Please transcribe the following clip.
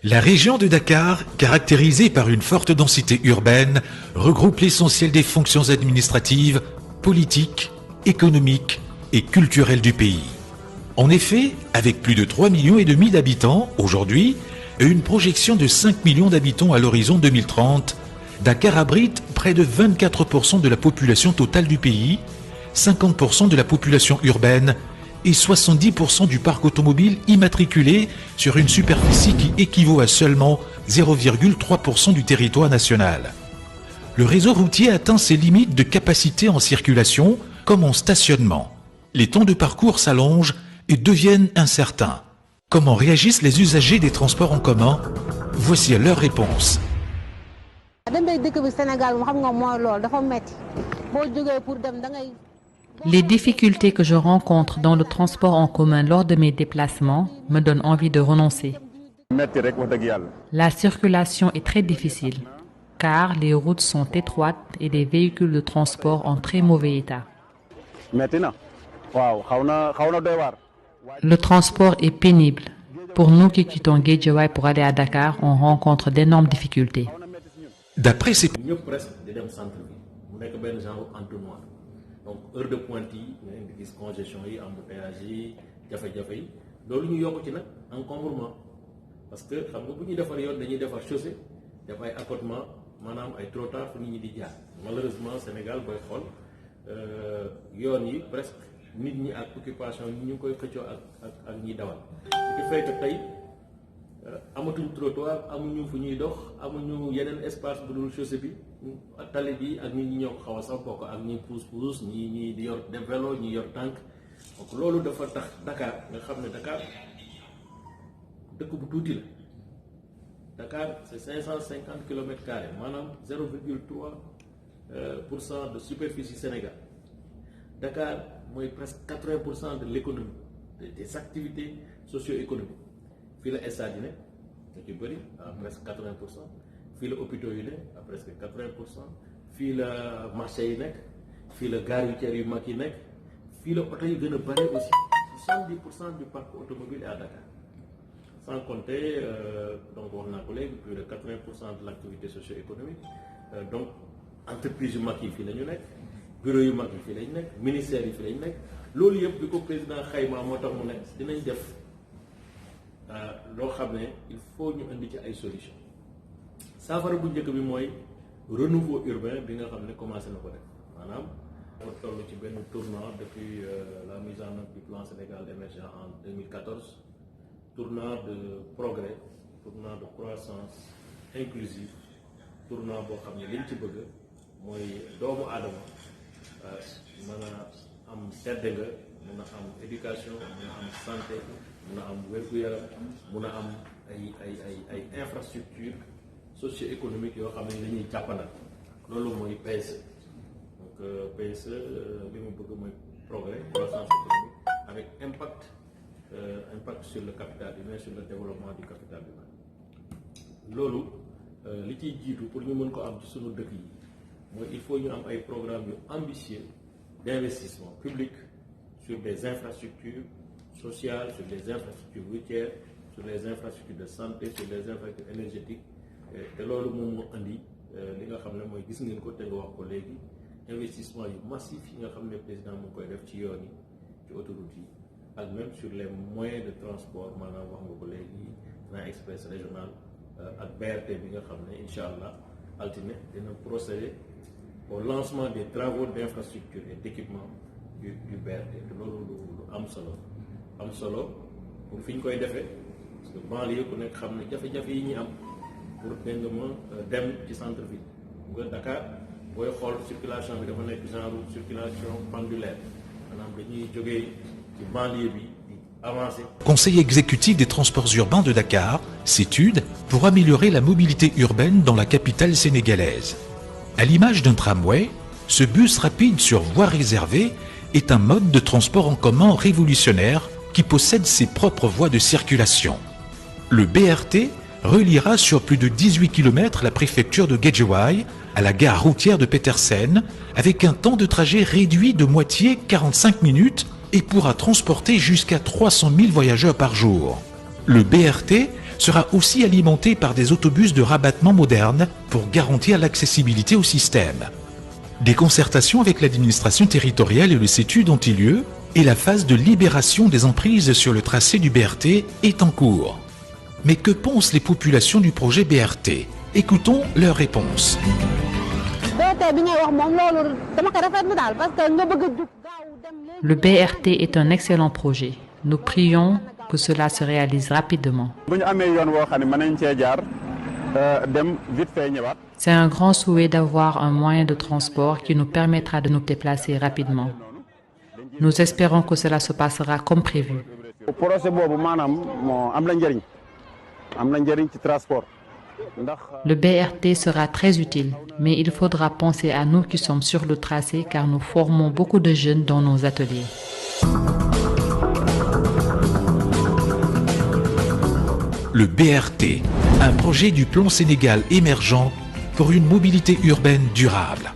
La région de Dakar, caractérisée par une forte densité urbaine, regroupe l'essentiel des fonctions administratives, politiques, économiques et culturelles du pays. En effet, avec plus de 3,5 millions d'habitants aujourd'hui et une projection de 5 millions d'habitants à l'horizon 2030, Dakar abrite près de 24% de la population totale du pays, 50% de la population urbaine et 70% du parc automobile immatriculé sur une superficie qui équivaut à seulement 0,3% du territoire national. Le réseau routier atteint ses limites de capacité en circulation comme en stationnement. Les temps de parcours s'allongent et deviennent incertains. Comment réagissent les usagers des transports en commun? Voici leur réponse. Les difficultés que je rencontre dans le transport en commun lors de mes déplacements me donnent envie de renoncer. La circulation est très difficile, car les routes sont étroites et les véhicules de transport en très mauvais état. Le transport est pénible. Pour nous qui quittons Guédiawaye pour aller à Dakar, on rencontre d'énormes difficultés. D'après ces donc heure de pointe yi nga gis congestion yi embouteillage yi jafe-jafe yi loolu ñu yokk ci nag encombrement parce que xam nga bu ñuy defar yoon dañuy defar chaussée def ay accotement maanaam ay trottoir fu nit ñi di jaar malheureusement Sénégal booy xool yoon yi presque nit ñi ak occupation yi ñu ngi koy xëccoo ak ñiy dawal ce qui fait que tey amatuñ trottoir amuñu fu ñuy dox amuñu yeneen espace bu dul chaussée bi tali bi ak nit ñi ñoo ko xaw a sax bokk ak ñi pousse ñi di yor de vélo ñi yor tànk donc loolu dafa tax Dakar nga xam ne Dakar dëkk bu tuuti la Dakar c'est 550 kilomètres carrés maanaam 0,3% de superficie Sénégal Dakar mooy presque 80% de l'économie des activités socio-économiques fii la stade yi nekk da ci bëri à presque 80%. fii la hôpitaux yi nekk à presque 80%, fii la marché yi nekk fii la gare routière yu mag yi nekk fii la oto yi gën a bëri aussi 70% du parc automobile est à Dakar sans compter donc wax naa ko léegi plus de 80% de l'activité socio-économique donc entreprise yu mag yi fii la ñu nekk bureau yu mag yi fii lañ nekk ministère yi fii lañ nekk loolu yëpp bi ko président xayma moo tax mu nekk dinañ def loo xam ne il faut ñu indi ci ay solutions saafara bu njëkk bi mooy renouveau urbain bi nga xam ne commencé na ko def maanaam dafa toll ci benn tournant depuis la mise en œuvre du plan Sénégal émergent en 2014 tournant de progrès tournant de croissance inclusive tournant boo xam ne liñ ci bëgg mooy doomu aadama mën a am tedd nga mën a am éducation mën a am santé mën a am wér-gu-yaram mën a am ay infrastructure socio-économique yoo xam ne dañuy jàppandal loolu mooy PSE donc PSE li mu bëgg mooy progrès croissance économique avec impact sur le capital humain sur le développement du capital humain loolu li ciy jiitu pour ñu mën ko am ci sunu dëkk yi mooy il faut ñu am ay programmes yu ambitieux d'investissement public sur des infrastructures sociales sur des infrastructures routières sur les infrastructures de santé sur les infrastructures énergétiques te loolu moom moo andi li nga xam ne mooy gis ngeen ko te nga wax ko léegi investissement yu massif yi nga xam ne président mu ngi koy def ci yoon yi ci autoroute yi ak même sur les moyens de transport maanaam wax nga ko léegi train express régional ak BRT bi nga xam ne incha allah altine dina procéder au lancement des travaux d'infrastructure et d'équipement du BRT te loolu lu am solo pour fi ñu koy defee parce que banlieue ku nekk xam ne jafe-jafe yi ñuy am pour dégg nga ma dem ci centre ville nga Dakar booy xool circulation bi dafa nekk genre circulation pendulaire maanaam dañuy jógee ci banlieue bi di avancer. Conseil exécutif des transports urbains de Dakar s'étude pour améliorer la mobilité urbaine dans la capitale sénégalaise. À l'image d'un tramway, ce bus rapide sur voie réservée est un mode de transport en commun révolutionnaire qui possède ses propres voies de circulation. Le BRT reliera sur plus de 18 km la préfecture de Guédiawaye à la gare routière de Petersen avec un temps de trajet réduit de moitié 45 minutes et pourra transporter jusqu'à 300 000 voyageurs par jour. Le BRT sera aussi alimenté par des autobus de rabattement modernes pour garantir l'accessibilité au système. Des concertations avec l'administration territoriale et le CETUD ont eu lieu et la phase de libération des emprises sur le tracé du BRT est en cours. Mais que pensent les populations du projet BRT? Écoutons leurs réponses. Le BRT est un excellent projet. Nous prions que cela se réalise rapidement. C'est un grand souhait d'avoir un moyen de transport qui nous permettra de nous déplacer rapidement. Nous espérons que cela se passera comme prévu. Le BRT sera très utile, mais il faudra penser à nous qui sommes sur le tracé car nous formons beaucoup de jeunes dans nos ateliers. Le BRT, un projet du plan Sénégal émergent pour une mobilité urbaine durable.